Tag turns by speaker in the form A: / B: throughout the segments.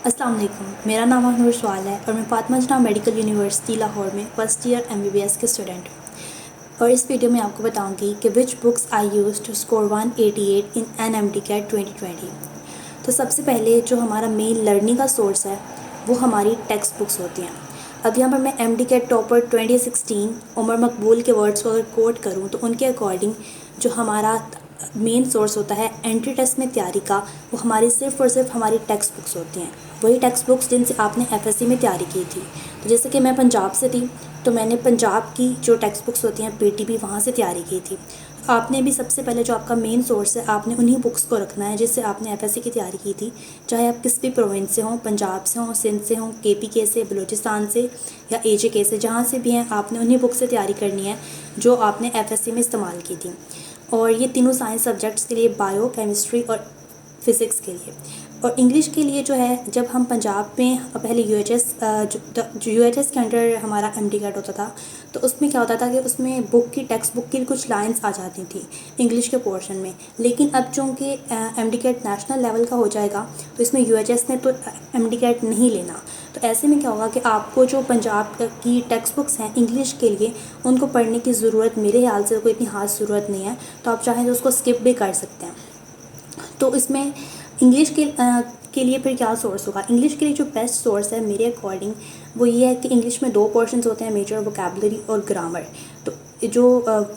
A: अस्सलाम वालेकुम। मेरा नाम नूर सवाल है और मैं फातिमा जना मेडिकल यूनिवर्सिटी लाहौर में फर्स्ट ईयर MBBS के स्टूडेंट हूँ। और इस वीडियो में आपको बताऊंगी कि which books I use to score 188 in NMDCAT 2020। तो सबसे पहले जो हमारा मेन लर्निंग का सोर्स है वो हमारी टेक्स्ट बुक्स होती हैं। अब यहाँ पर मैं MDCAT टॉपर 2016 उमर मकबूल के वर्ड्स को अगर कोट करूँ तो उनके अकॉर्डिंग जो हमारा मेन सोर्स होता है एंट्री टेस्ट में तैयारी का, वो हमारी सिर्फ़ और सिर्फ हमारी टेक्स्ट बुक्स होती हैं। वही टेक्स्ट बुक्स जिनसे आपने FSC में तैयारी की थी। तो जैसे कि मैं पंजाब से थी तो मैंने पंजाब की जो टेक्स्ट बुक्स होती हैं PTB वहाँ से तैयारी की थी। आपने भी सबसे पहले जो आपका मेन सोर्स है आपने उन्हीं बुक्स को रखना है जिससे आपने FSC की तैयारी की थी, चाहे आप किस भी प्रोविंस से हों, पंजाब से हों, सिंध से हों, KPK से, बलूचिस्तान से या AJK से, जहाँ से भी हैं आपने उन्हीं बुक से तैयारी करनी है जो आपने FSC में इस्तेमाल की थी। और ये तीनों साइंस सब्जेक्ट्स के लिए, बायो, केमिस्ट्री और फिज़िक्स के लिए। और इंग्लिश के लिए जो है, जब हम पंजाब में पहले UHS जो UHS के अंडर हमारा MDCAT होता था तो उसमें क्या होता था कि उसमें बुक की टेक्स्ट बुक की कुछ लाइंस आ जाती थी इंग्लिश के पोर्शन में। लेकिन अब चूँकि MDCAT नेशनल लेवल का हो जाएगा तो इसमें UHS ने तो MDCAT नहीं लेना। तो ऐसे में क्या होगा कि आपको जो पंजाब की टेक्स्ट बुक्स हैं इंग्लिश के लिए उनको पढ़ने की ज़रूरत मेरे ख्याल से कोई इतनी ख़ास ज़रूरत नहीं है। तो आप चाहें तो उसको स्किप भी कर सकते हैं। तो इसमें इंग्लिश के लिए फिर क्या सोर्स होगा? इंग्लिश के लिए जो बेस्ट सोर्स है मेरे अकॉर्डिंग वो ये है कि इंग्लिश में 2 पोर्शंस होते हैं, मेजर वोकैबुलरी और ग्रामर। तो जो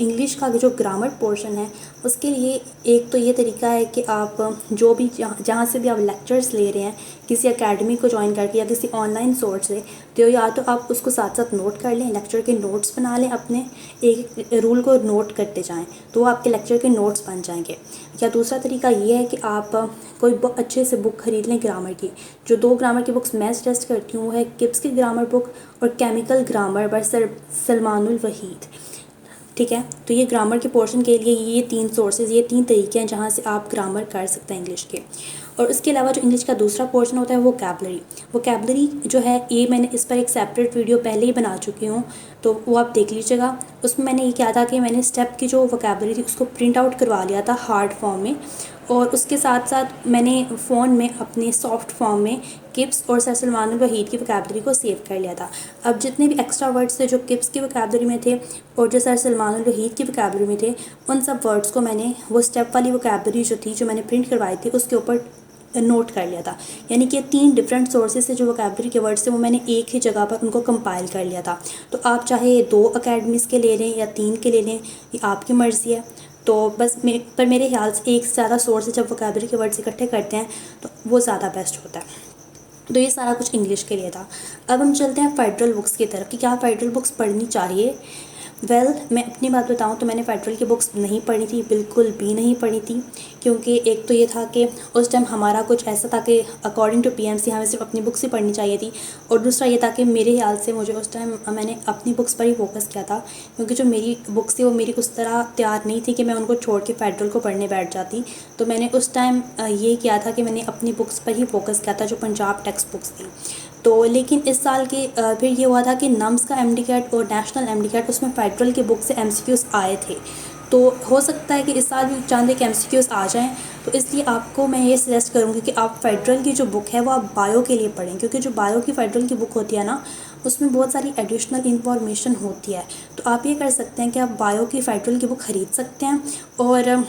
A: इंग्लिश का जो ग्रामर पोर्शन है उसके लिए एक तो ये तरीका है कि आप जो भी जहाँ से भी आप लेक्चर्स ले रहे हैं किसी एकेडमी को ज्वाइन करके या किसी ऑनलाइन सोर्स से, तो या तो आप उसको साथ साथ नोट कर लें, लेक्चर के नोट्स बना लें, अपने एक रूल को नोट करते जाएं तो वो आपके लेक्चर के नोट्स बन जाएंगे। या दूसरा तरीका ये है कि आप कोई अच्छे से बुक खरीद लें ग्रामर की। जो 2 ग्रामर की बुक्स मैं सजेस्ट करती हूँ वो है किप्स की ग्रामर बुक और केमिकल ग्रामर बाय सलमानुल वहीद। ठीक है, तो ये ग्रामर के पोर्शन के लिए ये 3 सोर्सेज, ये 3 तरीके हैं जहाँ से आप ग्रामर कर सकते हैं इंग्लिश के। और उसके अलावा जो इंग्लिश का दूसरा पोर्शन होता है वो वोकैबुलरी जो है, ये मैंने इस पर एक सेपरेट वीडियो पहले ही बना चुकी हूँ, तो वो आप देख लीजिएगा। उसमें मैंने ये किया था कि मैंने स्टेप की जो वोकैबुलरी थी उसको प्रिंट आउट करवा लिया था हार्ड फॉर्म में, और उसके साथ साथ मैंने फ़ोन में अपने सॉफ्ट फॉर्म में किप्स और सर सलमान वहीद की वोकैबुलरी को सेव कर लिया था। अब जितने भी एक्स्ट्रा वर्ड्स थे जो किप्स की वोकैबुलरी में थे और जो सर सलमान वहीद की वोकैबुलरी में थे, उन सब वर्ड्स को मैंने वो स्टेप वाली वोकैबुलरी जो थी, जो मैंने प्रिंट करवाई थी, उसके ऊपर नोट कर लिया था। यानी कि 3 डिफरेंट सोर्सेज से जो वोकैबुलरी के वर्ड्स थे वो मैंने एक ही जगह पर उनको कंपाइल कर लिया था। तो आप चाहे 2 अकेडमीज़ के ले लें या 3 के ले लें, ये आपकी मर्ज़ी है। तो बस मेरे ख्याल से एक से ज़्यादा सोर्स से जब वोकैबुलरी के वर्ड्स इकट्ठे करते हैं तो वो ज़्यादा बेस्ट होता है। तो ये सारा कुछ इंग्लिश के लिए था। अब हम चलते हैं फेडरल बुक्स की तरफ कि क्या फेडरल बुक्स पढ़नी चाहिए। मैं अपनी बात बताऊं तो मैंने फेडरल की बुक्स नहीं पढ़ी थी, बिल्कुल भी नहीं पढ़ी थी। क्योंकि एक तो ये था कि उस टाइम हमारा कुछ ऐसा था कि अकॉर्डिंग टू PMC हमें सिर्फ अपनी बुक्स ही पढ़नी चाहिए थी, और दूसरा ये था कि मेरे ख्याल से मुझे उस टाइम मैंने अपनी बुक्स पर ही फोकस किया था, क्योंकि जो मेरी बुक्स थी वो मेरी उस तरह तैयार नहीं थी कि मैं उनको छोड़ के फेडरल को पढ़ने बैठ जाती। तो मैंने उस टाइम ये किया था कि मैंने अपनी बुक्स पर ही फोकस किया था जो पंजाब टेक्स्ट बुक्स थी। तो लेकिन इस साल के फिर ये हुआ था कि नम्स का MDCAT और नेशनल MDCAT उसमें फेडरल के बुक से MCQs आए थे। तो हो सकता है कि इस साल भी चांदे के MCQs आ जाएं, तो इसलिए आपको मैं ये सजेस्ट करूँगी कि आप फेडरल की जो बुक है वो आप बायो के लिए पढ़ें, क्योंकि जो बायो की फेडरल की बुक होती है ना उसमें बहुत सारी एडिशनल इंफॉर्मेशन होती है। तो आप ये कर सकते हैं कि आप बायो की फेडरल की बुक ख़रीद सकते हैं, और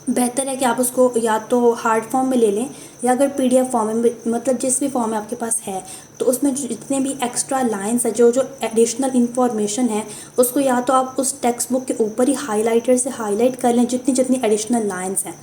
A: बेहतर है कि आप उसको या तो हार्ड फॉर्म में ले लें या अगर PDF फॉर्म में, मतलब जिस भी फॉर्म में आपके पास है, तो उसमें जितने भी एक्स्ट्रा लाइंस है, जो जो एडिशनल इन्फॉर्मेशन है, उसको या तो आप उस टेक्स्ट बुक के ऊपर ही हाइलाइटर से हाईलाइट कर लें जितनी जितनी एडिशनल लाइंस हैं,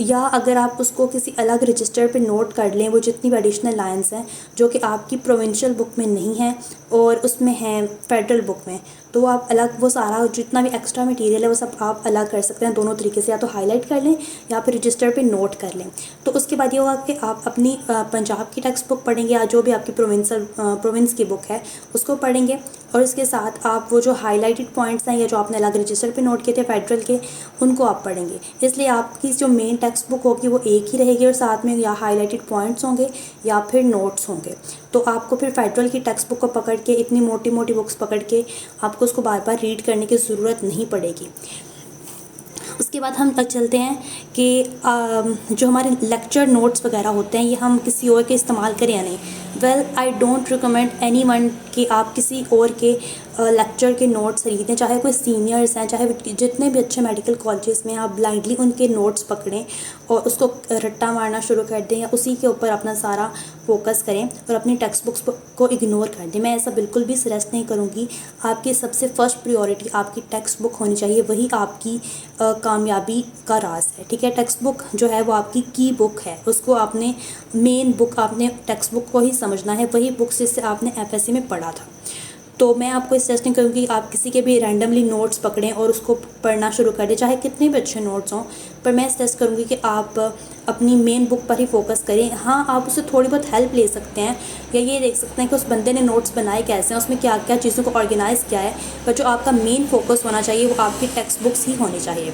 A: या अगर आप उसको किसी अलग रजिस्टर पे नोट कर लें वो जितनी भी एडिशनल लाइंस हैं जो कि आपकी प्रोविंशियल बुक में नहीं है और उसमें हैं फेडरल बुक में, तो वो आप अलग वो सारा जितना भी एक्स्ट्रा मटेरियल है वो सब आप अलग कर सकते हैं दोनों तरीके से, या तो हाईलाइट कर लें या फिर रजिस्टर पे नोट कर लें। तो उसके बाद ये होगा कि आप अपनी पंजाब की टेक्स्ट बुक पढ़ेंगे या जो भी आपकी प्रोविंस की बुक है उसको पढ़ेंगे, और इसके साथ आप वो जो हाईलाइटेड पॉइंट्स हैं या जो आपने अलग रजिस्टर पे नोट किए थे फेडरल के, उनको आप पढ़ेंगे। इसलिए आपकी जो मेन टेक्स्ट बुक होगी वो एक ही रहेगी और साथ में या हाईलाइटेड पॉइंट्स होंगे या फिर नोट्स होंगे। तो आपको फिर फेडरल की टेक्स्ट बुक को पकड़ के, इतनी मोटी मोटी बुक्स पकड़ के आपको उसको बार बार रीड करने की ज़रूरत नहीं पड़ेगी। उसके बाद हम चलते हैं कि जो हमारे लेक्चर नोट्स वगैरह होते हैं ये हम किसी और के इस्तेमाल करें या नहीं। Well I don't recommend any one कि आप किसी और के लेक्चर के नोट्स खरीदें, चाहे कोई सीनियर्स हैं, चाहे जितने भी अच्छे मेडिकल कॉलेजेस में आप ब्लाइंडली उनके नोट्स पकड़ें और उसको रट्टा मारना शुरू कर दें या उसी के ऊपर अपना सारा फोकस करें और अपनी टेक्स्ट बुक्स को इग्नोर कर दें। मैं ऐसा बिल्कुल भी सजेस्ट नहीं करूँगी। आपकी सबसे फर्स्ट प्रायोरिटी आपकी टेक्स्ट बुक होनी चाहिए, वही आपकी कामयाबी का राज है। ठीक है, टेक्स्ट बुक जो है वो आपकी की बुक है, उसको आपने मेन बुक आपने टेक्स्ट बुक को ही समझना है, वही बुक्स जिससे आपने एफएससी में पढ़ा था। तो मैं आपको सजेस्ट नहीं करूँगी कि आप किसी के भी रैंडमली नोट्स पकड़ें और उसको पढ़ना शुरू कर दें, चाहे कितने भी अच्छे नोट्स हों। पर मैं सजेस्ट करूँगी कि आप अपनी मेन बुक पर ही फोकस करें। हाँ, आप उससे थोड़ी बहुत हेल्प ले सकते हैं या ये देख सकते हैं कि उस बंदे ने नोट्स बनाए कैसे हैं, उसमें क्या क्या चीज़ों को ऑर्गेनाइज़ किया है, पर जो आपका मेन फोकस होना चाहिए वो आपकी टेक्स्ट बुक्स ही होनी चाहिए।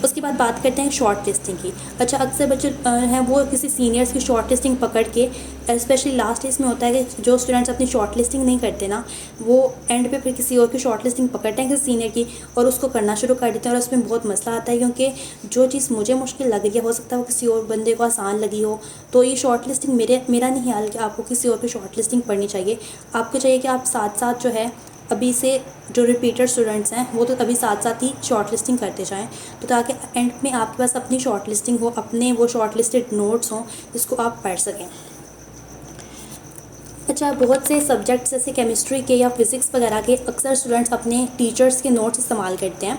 A: उसके बाद बात करते हैं शॉर्ट लिस्टिंग की। अच्छा, अक्सर बच्चे हैं वो किसी सीनियर्स की शॉर्ट लिस्टिंग पकड़ के, स्पेशली लास्ट ईयर्स में होता है कि जो स्टूडेंट्स अपनी शॉर्ट लिस्टिंग नहीं करते ना, वो एंड पे फिर किसी और की शॉर्ट लिस्टिंग पकड़ते हैं किसी सीनियर की और उसको करना शुरू कर देते हैं और उसमें बहुत मसला आता है, क्योंकि जो चीज़ मुझे मुश्किल लग रही है हो सकता है वो किसी और बंदे को आसान लगी हो। तो ये शॉर्ट लिस्टिंग मेरा नहीं ख्याल कि आपको किसी और की शॉर्ट लिस्टिंग पढ़नी चाहिए। आपको चाहिए कि आप साथ साथ जो है अभी से जो रिपीटर स्टूडेंट्स हैं वो तो अभी साथ साथ ही शॉर्ट लिस्टिंग करते जाएं, तो ताकि एंड में आपके पास अपनी शॉर्ट लिस्टिंग हो, अपने वो शॉर्ट लिस्टेड नोट्स हों जिसको आप पढ़ सकें। अच्छा, बहुत से सब्जेक्ट्स जैसे केमिस्ट्री के या फिज़िक्स वगैरह के अक्सर स्टूडेंट्स अपने टीचर्स के नोट्स इस्तेमाल करते हैं।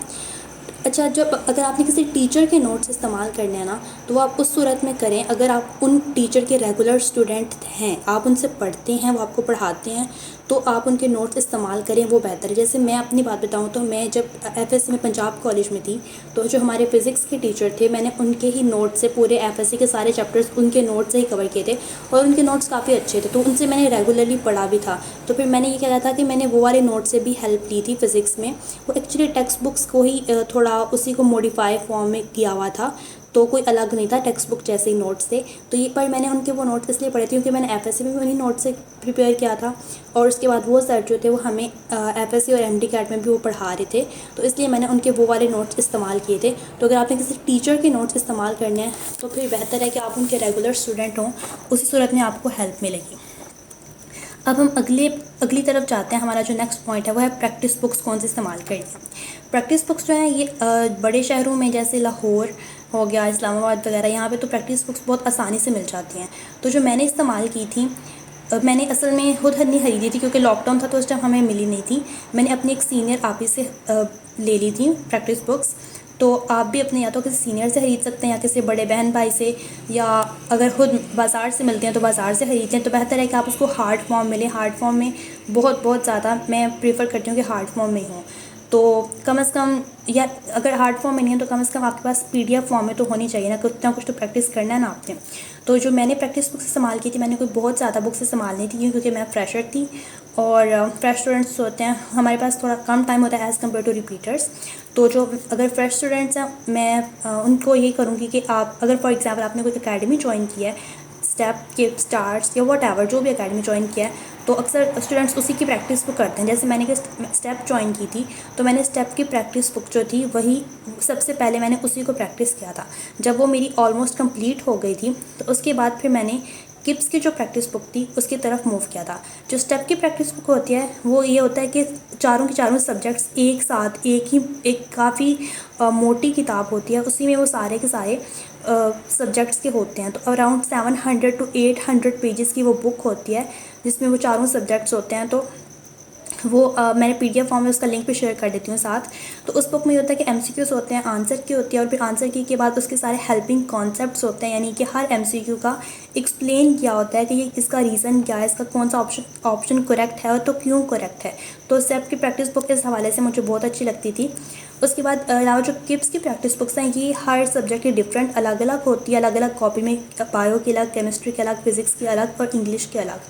A: अच्छा, जब अगर आपने किसी टीचर के नोट्स इस्तेमाल करने हैं ना, तो आप उस सूरत में करें अगर आप उन टीचर के रेगुलर स्टूडेंट हैं, आप उनसे पढ़ते हैं, वो आपको पढ़ाते हैं, तो आप उनके नोट्स इस्तेमाल करें, वो बेहतर है। जैसे मैं अपनी बात बताऊं तो मैं जब एफएससी में पंजाब कॉलेज में थी, तो जो हमारे फ़िज़िक्स के टीचर थे, मैंने उनके ही नोट से पूरे एफएससी के सारे चैप्टर्स उनके नोट से ही कवर किए थे और उनके नोट्स काफ़ी अच्छे थे, तो उनसे मैंने रेगुलरली पढ़ा भी था। तो फिर मैंने ये किया था कि मैंने वो वाले नोट से भी हेल्प ली थी फ़िज़िक्स में। वो एक्चुअली टेक्स्ट बुक्स को ही थोड़ा उसी को मॉडिफाई फॉर्म में किया हुआ था, तो कोई अलग नहीं था, टेक्स्ट बुक जैसे ही नोट्स थे। तो ये पर मैंने उनके वो नोट्स इसलिए पढ़े थे क्योंकि मैंने एफएससी में भी उन्हीं नोट से प्रिपेयर किया था और उसके बाद वो सर जो थे वो हमें एफएससी और एमडी कैट में भी वो पढ़ा रहे थे, तो इसलिए मैंने उनके वो वाले नोट्स इस्तेमाल किए थे। तो अगर आपने किसी टीचर के नोट्स इस्तेमाल करने हैं तो फिर बेहतर है कि आप उनके रेगुलर स्टूडेंट हों, उसी सूरत में आपको हेल्प मिलेगी। अब हम अगली तरफ जाते हैं। हमारा जो नेक्स्ट पॉइंट है वो है प्रैक्टिस बुक्स कौन से इस्तेमाल करनी है। प्रैक्टिस बुक्स जो है ये बड़े शहरों में जैसे लाहौर हो गया, इस्लामाबाद वगैरह, यहाँ पे तो प्रैक्टिस बुक्स बहुत आसानी से मिल जाती हैं। तो जो मैंने इस्तेमाल की थी, मैंने असल में खुद नहीं ख़रीदी थी क्योंकि लॉकडाउन था तो उस टाइम हमें मिली नहीं थी। मैंने अपनी एक सीनियर आपी से ले ली थी प्रैक्टिस बुक्स। तो आप भी अपने या तो किसी सीनियर से ख़रीद सकते हैं या किसी बड़े बहन भाई से, या अगर खुद बाज़ार से मिलते हैं तो बाज़ार से ख़रीदते हैं। तो बेहतर है कि आप उसको हार्ड फॉर्म मिले। हार्ड फॉर्म में बहुत ज़्यादा मैं प्रेफर करती हूँ कि हार्ड फॉर्म में ही हो, तो कम से कम, या अगर हार्ड फॉर्म में नहीं है तो कम से कम आपके पास पीडीएफ फॉर्म में तो होनी चाहिए ना, कुछ ना कुछ तो प्रैक्टिस करना है ना आपने। तो जो मैंने प्रैक्टिस बुक्स इस्तेमाल की थी, मैंने कोई बहुत ज़्यादा बुक्स इस्तेमाल नहीं थी क्योंकि मैं फ्रेशर थी और फ्रेश स्टूडेंट्स होते हैं, हमारे पास थोड़ा कम टाइम होता है एज़ कम्पेयर टू रिपीटर्स। तो जो अगर फ्रेश स्टूडेंट्स हैं, मैं उनको ये करूँगी कि आप अगर फॉर एग्ज़ाम्पल आपने कोई अकेडमी ज्वाइन किया है, स्टेप के स्टार्स या वट एवर जो भी अकेडमी ज्वाइन किया है, तो अक्सर स्टूडेंट्स उसी की प्रैक्टिस को करते हैं। जैसे मैंने स्टेप ज्वाइन की थी तो मैंने स्टेप की प्रैक्टिस बुक जो थी वही सबसे पहले मैंने उसी को प्रैक्टिस किया था। जब वो मेरी ऑलमोस्ट कंप्लीट हो गई थी तो उसके बाद फिर मैंने किप्स की जो प्रैक्टिस बुक थी उसकी तरफ मूव किया था। जो स्टेप की प्रैक्टिस बुक होती है वो ये होता है कि चारों के चारों सब्जेक्ट्स एक साथ एक काफ़ी मोटी किताब होती है, उसी में वो सारे के सारे सब्जेक्ट्स के होते हैं। तो अराउंड 700 to 800 पेजेस की वो बुक होती है जिसमें वो चारों सब्जेक्ट्स होते हैं। तो वो मैंने पीडीएफ फॉर्म में उसका लिंक भी शेयर कर देती हूँ साथ। तो उस बुक में ये होता है कि एमसीक्यूज़ होते हैं, आंसर की होती है, और फिर आंसर की के बाद उसके सारे हेल्पिंग कॉन्सेप्ट्स होते हैं, यानी कि हर एमसीक्यू का एक्सप्लेन किया होता है कि ये इसका रीज़न क्या है, इसका कौन सा ऑप्शन करेक्ट है और तो क्यों करेक्ट है। तो स्टेप की प्रैक्टिस बुक इस हवाले से मुझे बहुत अच्छी लगती थी। उसके बाद अलावा जो किप्स की प्रैक्टिस बुक्स हैं ये हर सब्जेक्ट की डिफरेंट अलग अलग होती है, अलग अलग कॉपी में, बायो की अलग, केमिस्ट्री की अलग, फिज़िक्स की अलग और इंग्लिश की अलग।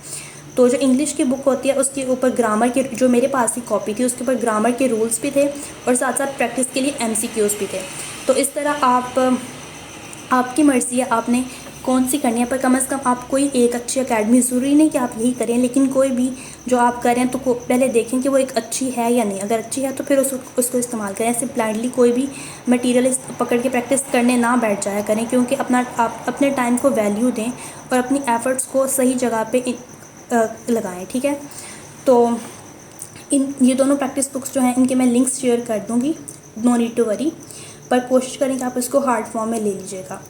A: तो जो इंग्लिश की बुक होती है उसके ऊपर ग्रामर के, जो मेरे पास ही कॉपी थी उसके ऊपर ग्रामर के रूल्स भी थे और साथ साथ प्रैक्टिस के लिए एमसीक्यूज़ भी थे। तो इस तरह आपकी मर्ज़ी है, आपने कौन सी करनी है, पर कम से कम आप कोई एक अच्छी एकेडमी, ज़रूरी नहीं कि आप यही करें, लेकिन कोई भी जो आप करें तो पहले देखें कि वो एक अच्छी है या नहीं। अगर अच्छी है तो फिर उसको इस्तेमाल करें। ऐसे ब्लाइंडली कोई भी मटेरियल पकड़ के प्रैक्टिस करने ना बैठ जाया करें, क्योंकि आप अपने टाइम को वैल्यू दें और अपनी एफ़र्ट्स को सही जगह पे लगाएं, ठीक है। तो ये दोनों प्रैक्टिस बुक्स जो हैं इनके मैं लिंक्स शेयर कर दूँगी, नो नीड टू वरी, पर कोशिश करें कि आप इसको हार्ड फॉर्म में ले लीजिएगा।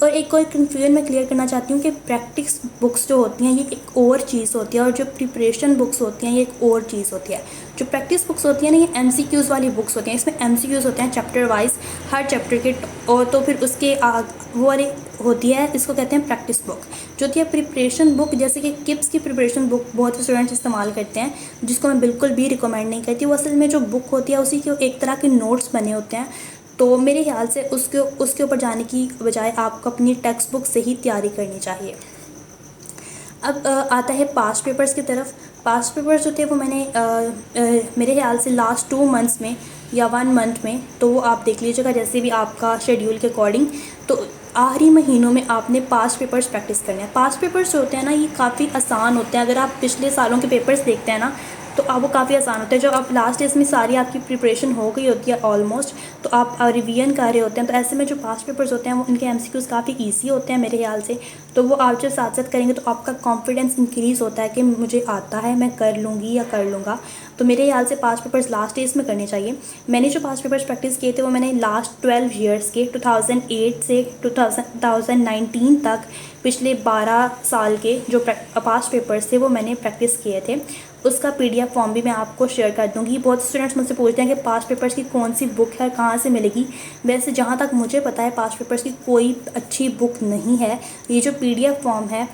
A: और एक और कन्फ्यूजन मैं क्लियर करना चाहती हूँ कि प्रैक्टिस बुक्स जो होती हैं ये एक और चीज़ होती है और जो प्रिपरेशन बुक्स होती हैं ये एक और चीज़ होती है। जो प्रैक्टिस बुक्स होती हैं ना, ये MCQs वाली बुक्स होती हैं। इसमें MCQs होते हैं चैप्टर वाइज, हर चैप्टर के, और तो फिर उसके वो वाली होती है, इसको कहते हैं प्रैक्टिस बुक। जो होती है प्रिपरेशन बुक, जैसे कि किप्स की प्रिपरेशन बुक बहुत से स्टूडेंट्स इस्तेमाल करते हैं, जिसको मैं बिल्कुल भी रिकमेंड नहीं करती। वो असल में जो बुक होती है उसी के एक तरह के नोट्स बने होते हैं। तो मेरे ख्याल से उसके ऊपर जाने की बजाय आपको अपनी टेक्स्ट बुक से ही तैयारी करनी चाहिए। अब आता है पास्ट पेपर्स की तरफ। पास्ट पेपर्स जो थे वो मैंने मेरे ख्याल से लास्ट 2 मंथ्स में या 1 मंथ में, तो वो आप देख लीजिएगा जैसे भी आपका शेड्यूल के अकॉर्डिंग। तो आखिरी महीनों में आपने पास्ट पेपर्स प्रैक्टिस करने हैं। पास्ट पेपर्स जो होते हैं ना, ये काफ़ी आसान होते हैं। अगर आप पिछले सालों के पेपर्स देखते हैं ना, तो आप वो काफ़ी आसान होते हैं। जब आप लास्ट डेज में सारी आपकी प्रिपरेशन हो गई होती है ऑलमोस्ट, तो आप रिवीजन कर रहे होते हैं, तो ऐसे में जो पास्ट पेपर्स होते हैं वो इनके MCQs काफ़ी ईजी होते हैं मेरे ख्याल से। तो वो आप जब साथ साथ करेंगे तो आपका कॉन्फिडेंस इंक्रीज़ होता है कि मुझे आता है, मैं कर लूँगी या कर लूँगा। तो मेरे ख्याल से पास्ट पेपर्स लास्ट डेज में करने चाहिए। मैंने जो पास्ट पेपर्स प्रैक्टिस किए थे वो मैंने लास्ट 12 ईयर्स के 2008 से 2019 तक, पिछले 12 साल के जो पास्ट पेपर्स थे वो मैंने प्रैक्टिस किए थे। उसका PDF फॉर्म भी मैं आपको शेयर कर दूंगी। बहुत स्टूडेंट्स मुझसे पूछते हैं कि पास्ट पेपर्स की कौन सी बुक है, कहाँ से मिलेगी। वैसे जहाँ तक मुझे पता है पास्ट पेपर्स की कोई अच्छी बुक नहीं है। ये जो PDF फॉर्म है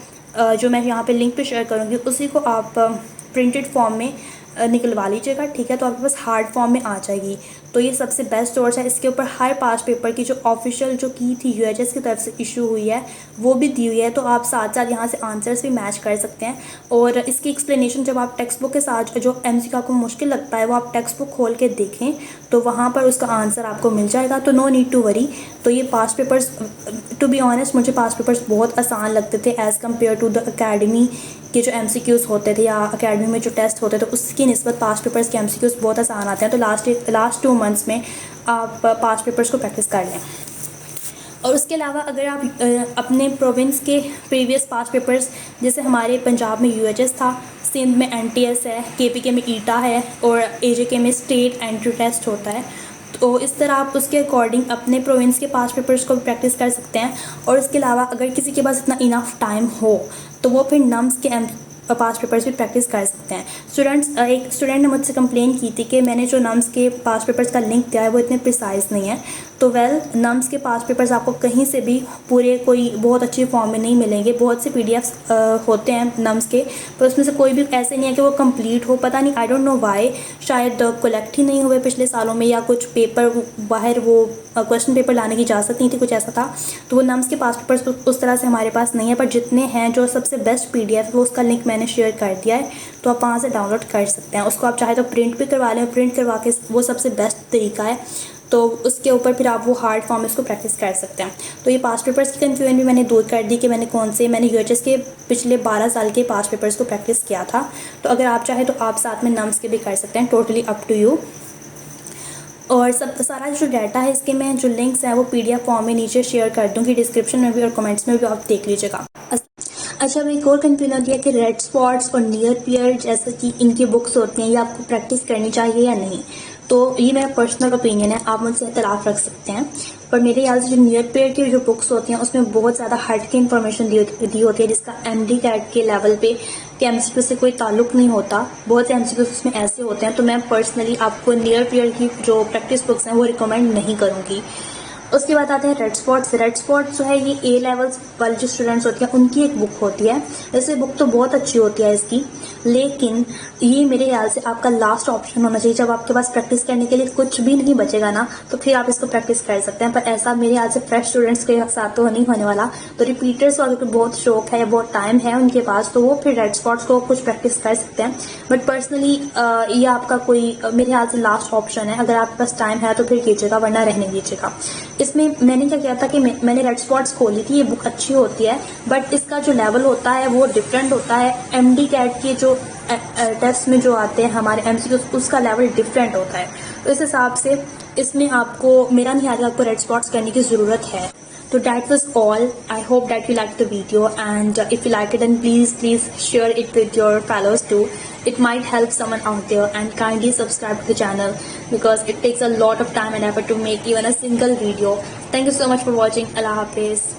A: जो मैं यहाँ पे लिंक पे शेयर करूँगी, उसी को आप प्रिंटेड फॉर्म में निकलवा लीजिएगा, ठीक है। तो आपके पास हार्ड फॉर्म में आ जाएगी। तो ये सबसे बेस्ट सोर्स है। इसके ऊपर हर पास्ट पेपर की जो ऑफिशियल जो की थी UHS की तरफ से इशू हुई है वो भी दी हुई है। तो आप साथ साथ यहाँ से आंसर्स भी मैच कर सकते हैं। और इसकी एक्सप्लेनेशन जब आप टेक्स्ट बुक के साथ, जो MCQ आपको मुश्किल लगता है वो आप टेक्स्ट बुक खोल के देखें तो वहाँ पर उसका आंसर आपको मिल जाएगा। तो नो नीड टू वरी। तो ये past papers, to be honest, मुझे पास्ट पेपर्स बहुत आसान लगते थे as compare to the academy के जो MCQs होते थे या अकेडमी में जो टेस्ट होते थे उसकी निस्बत पास्ट पेपर्स के MCQs बहुत आसान आते हैं। तो लास्ट 2 मंथ्स में आप पास्ट पेपर्स को प्रैक्टिस कर लें। और उसके अलावा अगर आप अपने प्रोविंस के प्रीवियस पास्ट पेपर्स, जैसे हमारे पंजाब में UHS था, सिंध में NTS है, KPK में ETA है और AJK में स्टेट एंट्री टेस्ट होता है। तो इस तरह आप उसके अकॉर्डिंग अपने प्रोविंस के पास्ट पेपर्स को भी प्रैक्टिस कर सकते हैं। और इसके अलावा अगर किसी के पास इतना इनफ टाइम हो तो वो फिर नम्स के पास्ट पेपर्स भी प्रैक्टिस कर सकते हैं। एक स्टूडेंट ने मुझसे कंप्लेन की थी कि मैंने जो नम्स के पास्ट पेपर्स का लिंक दिया है वो इतने प्रिसाइज नहीं है। तो नम्स के पास्ट पेपर्स आपको कहीं से भी पूरे कोई बहुत अच्छे फॉर्म में नहीं मिलेंगे। बहुत से PDFs होते हैं नम्स के, पर उसमें से कोई भी ऐसे नहीं है कि वो कंप्लीट हो। पता नहीं, आई डोंट नो वाई, शायद कलेक्ट ही नहीं हुए पिछले सालों में, या कुछ पेपर बाहर वो क्वेश्चन पेपर लाने की इजाज़त नहीं थी, कुछ ऐसा था। तो वो नम्स के पास्ट पेपर्स उस तरह से हमारे पास नहीं है। पर जितने हैं जो सबसे बेस्ट PDF वो उसका लिंक मैंने शेयर कर दिया है, तो आप वहाँ से डाउनलोड कर सकते हैं। उसको आप चाहे तो प्रिंट भी करवा लें, प्रिंट करवा के वो सबसे बेस्ट तरीका है। तो उसके ऊपर फिर आप वो हार्ड फॉर्म इसको प्रैक्टिस कर सकते हैं। तो ये पास्ट पेपर्स की कन्फ्यूजन भी मैंने दूर कर दी कि मैंने UHS के पिछले 12 साल के पास्ट पेपर्स को प्रैक्टिस किया था। तो अगर आप चाहें तो आप साथ में नम्स के भी कर सकते हैं, टोटली अप टू यू। और सारा जो डाटा है इसके मैं जो लिंक्स हैं वो PDF फॉर्म में नीचे शेयर कर दूँगी, डिस्क्रिप्शन में भी और कमेंट्स में भी आप देख लीजिएगा। अच्छा, अब एक और कन्फ्यूजन होती है कि रेड स्पॉट्स और नियर पियर जैसे कि इनकी बुक्स होती हैं, ये आपको प्रैक्टिस करनी चाहिए या नहीं। तो ये मेरा पर्सनल ओपिनियन है, आप मुझसे इख्तिलाफ रख सकते हैं। पर मेरे ख्याल से जो नियर पेयर की जो बुक्स होती हैं उसमें बहुत ज़्यादा हट के इन्फॉर्मेशन दी होती है, जिसका MD कैट के लेवल पे के MCQ से कोई ताल्लुक नहीं होता। बहुत से MCQ उसमें ऐसे होते हैं। तो मैं पर्सनली आपको नियर पेयर की जो प्रैक्टिस बुक्स हैं वो रिकमेंड नहीं करूँगी। उसके बाद आते हैं रेड स्पॉट्स। रेड स्पॉट्स जो है ये A लेवल्स वाले जो स्टूडेंट्स होती हैं उनकी एक बुक होती है। वैसे बुक तो बहुत अच्छी होती है इसकी, लेकिन ये मेरे ख्याल से आपका लास्ट ऑप्शन होना चाहिए। जब आपके पास प्रैक्टिस करने के लिए कुछ भी नहीं बचेगा ना, तो फिर आप इसको प्रैक्टिस कर सकते हैं। पर ऐसा मेरे ख्याल से फ्रेश स्टूडेंट्स के साथ तो नहीं होने वाला। तो रिपीटर्स वालों को बहुत शौक है या बहुत टाइम है उनके पास, तो वो फिर रेड स्पॉट्स को कुछ प्रैक्टिस कर सकते हैं। बट पर्सनली ये आपका कोई मेरे ख्याल से लास्ट ऑप्शन है। अगर आपके पास टाइम है तो फिर कीजिएगा, वरना रहने दीजिएगा। इसमें मैंने क्या किया था कि मैंने रेड स्पॉट्स खोली थी। ये बुक अच्छी होती है बट इसका जो लेवल होता है वो डिफरेंट होता है। एमडी कैट के जो टेस्ट में जो आते हैं हमारे एमसीक्यूज, उसका लेवल डिफरेंट होता है। तो इस हिसाब से इसमें आपको, मेरा नहीं आता, आपको रेड स्पॉट्स करने की ज़रूरत है। So that was all. I hope that you liked the video, and if you like it, then please share it with your fellows too. It might help someone out there, and kindly subscribe to the channel because it takes a lot of time and effort to make even a single video. Thank you so much for watching. Allah Hafiz.